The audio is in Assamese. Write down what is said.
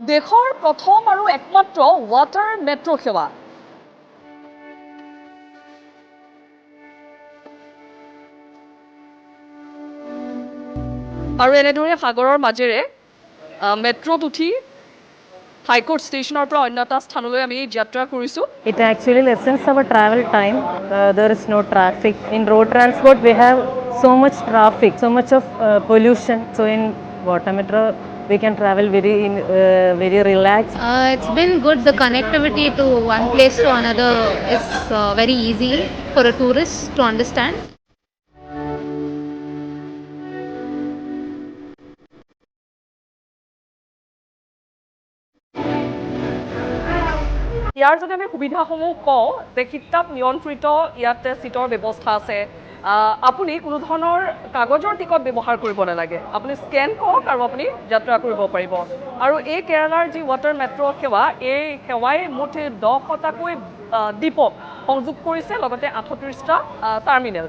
দেশৰ প্ৰথম আৰু একমাত্ৰ ৱাটাৰ মেট্ৰ' সেৱা আৰু এনেদৰে সাগৰৰ মাজেৰে মেট্ৰ'ত উঠি হাইকোৰ্ট ষ্টেচনৰ পৰা অন্য এটা স্থানলৈ আমি যাত্ৰা কৰিছোঁ। It actually lessens our travel time. There is no traffic. In road transport, we have so much traffic, so much of pollution. So in water metro, we can travel very relaxed. It's been good. The connectivity to one place to another is very easy for a tourist to understand. ইয়াৰ যদি আমি সুবিধাসমূহ কওঁ যে কিতাপ নিয়ন্ত্ৰিত ইয়াতে ছিটৰ ব্যৱস্থা আছে। আপুনি কোনো ধৰণৰ কাগজৰ টিকট ব্যৱহাৰ কৰিব নালাগে। আপুনি স্কেন কৰক আৰু আপুনি যাত্ৰা কৰিব পাৰিব। আৰু এই কেৰালাৰ যি ৱাটাৰ মেট্ৰ' সেৱা, এই সেৱাই মুঠ 10টাকৈ দ্বীপক সংযোগ কৰিছে, লগতে 38টা টাৰ্মিনেল।